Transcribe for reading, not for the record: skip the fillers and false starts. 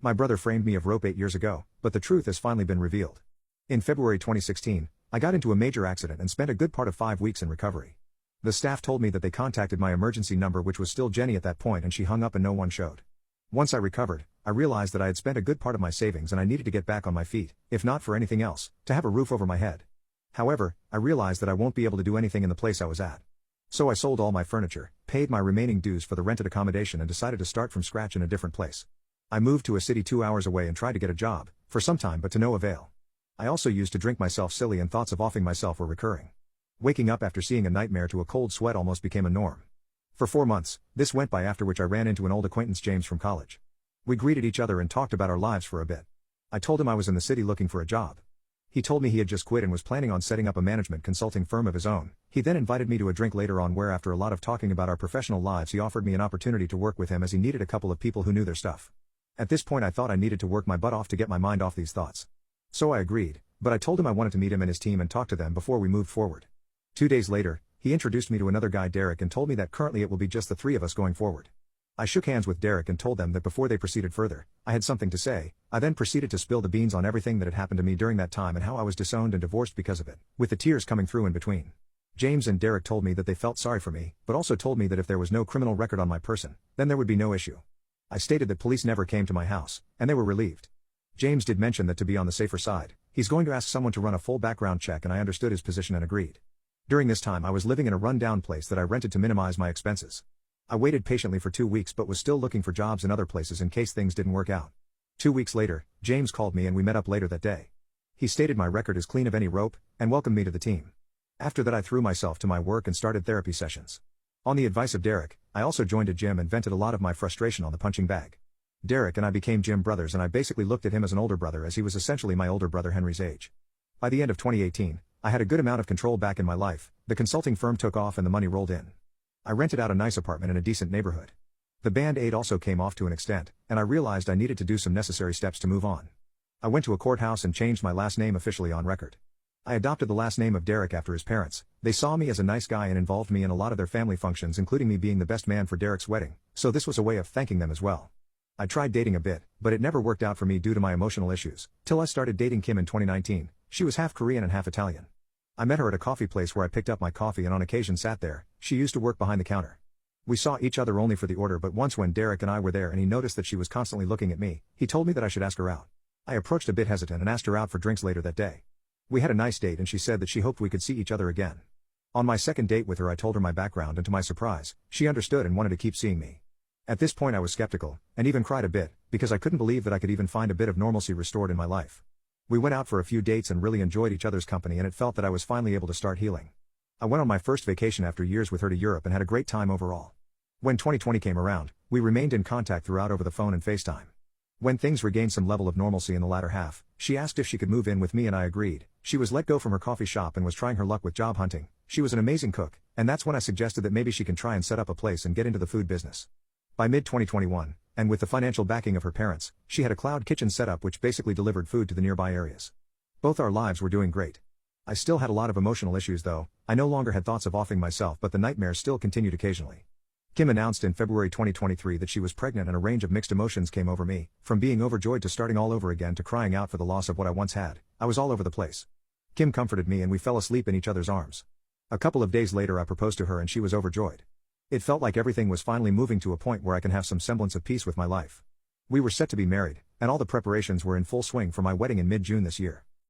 My brother framed me of rope 8 years ago, but the truth has finally been revealed. In February 2016, I got into a major accident and spent a good part of 5 weeks in recovery. The staff told me that they contacted my emergency number, which was still Jenny at that point, and she hung up and no one showed. Once I recovered, I realized that I had spent a good part of my savings and I needed to get back on my feet, if not for anything else, to have a roof over my head. However, I realized that I won't be able to do anything in the place I was at. So I sold all my furniture, paid my remaining dues for the rented accommodation and decided to start from scratch in a different place. I moved to a city 2 hours away and tried to get a job, for some time but to no avail. I also used to drink myself silly and thoughts of offing myself were recurring. Waking up after seeing a nightmare to a cold sweat almost became a norm. For 4 months, this went by, after which I ran into an old acquaintance, James, from college. We greeted each other and talked about our lives for a bit. I told him I was in the city looking for a job. He told me he had just quit and was planning on setting up a management consulting firm of his own. He then invited me to a drink later on, where after a lot of talking about our professional lives he offered me an opportunity to work with him, as he needed a couple of people who knew their stuff. At this point I thought I needed to work my butt off to get my mind off these thoughts. So I agreed, but I told him I wanted to meet him and his team and talk to them before we moved forward. 2 days later, he introduced me to another guy, Derek, and told me that currently it will be just the 3 of us going forward. I shook hands with Derek and told them that before they proceeded further, I had something to say. I then proceeded to spill the beans on everything that had happened to me during that time and how I was disowned and divorced because of it, with the tears coming through in between. James and Derek told me that they felt sorry for me, but also told me that if there was no criminal record on my person, then there would be no issue. I stated that police never came to my house, and they were relieved. James did mention that to be on the safer side, he's going to ask someone to run a full background check, and I understood his position and agreed. During this time I was living in a run-down place that I rented to minimize my expenses. I waited patiently for 2 weeks but was still looking for jobs in other places in case things didn't work out. 2 weeks later, James called me and we met up later that day. He stated my record is clean of any rope, and welcomed me to the team. After that I threw myself to my work and started therapy sessions. On the advice of Derek, I also joined a gym and vented a lot of my frustration on the punching bag. Derek and I became gym brothers, and I basically looked at him as an older brother, as he was essentially my older brother Henry's age. By the end of 2018, I had a good amount of control back in my life, the consulting firm took off and the money rolled in. I rented out a nice apartment in a decent neighborhood. The Band-Aid also came off to an extent, and I realized I needed to do some necessary steps to move on. I went to a courthouse and changed my last name officially on record. I adopted the last name of Derek after his parents. They saw me as a nice guy and involved me in a lot of their family functions, including me being the best man for Derek's wedding, so this was a way of thanking them as well. I tried dating a bit, but it never worked out for me due to my emotional issues, till I started dating Kim in 2019. She was half Korean and half Italian. I met her at a coffee place where I picked up my coffee and on occasion sat there. She used to work behind the counter. We saw each other only for the order, but once when Derek and I were there and he noticed that she was constantly looking at me, he told me that I should ask her out. I approached a bit hesitant and asked her out for drinks later that day. We had a nice date and she said that she hoped we could see each other again. On my second date with her I told her my background, and to my surprise, she understood and wanted to keep seeing me. At this point I was skeptical, and even cried a bit, because I couldn't believe that I could even find a bit of normalcy restored in my life. We went out for a few dates and really enjoyed each other's company, and it felt that I was finally able to start healing. I went on my first vacation after years with her to Europe and had a great time overall. When 2020 came around, we remained in contact throughout over the phone and FaceTime. When things regained some level of normalcy in the latter half, she asked if she could move in with me and I agreed. She was let go from her coffee shop and was trying her luck with job hunting. She was an amazing cook, and that's when I suggested that maybe she can try and set up a place and get into the food business. By mid-2021, and with the financial backing of her parents, she had a cloud kitchen set up which basically delivered food to the nearby areas. Both our lives were doing great. I still had a lot of emotional issues though. I no longer had thoughts of offing myself, but the nightmares still continued occasionally. Kim announced in February 2023 that she was pregnant, and a range of mixed emotions came over me, from being overjoyed to starting all over again to crying out for the loss of what I once had. I was all over the place. Kim comforted me and we fell asleep in each other's arms. A couple of days later I proposed to her and she was overjoyed. It felt like everything was finally moving to a point where I can have some semblance of peace with my life. We were set to be married, and all the preparations were in full swing for my wedding in mid-June this year.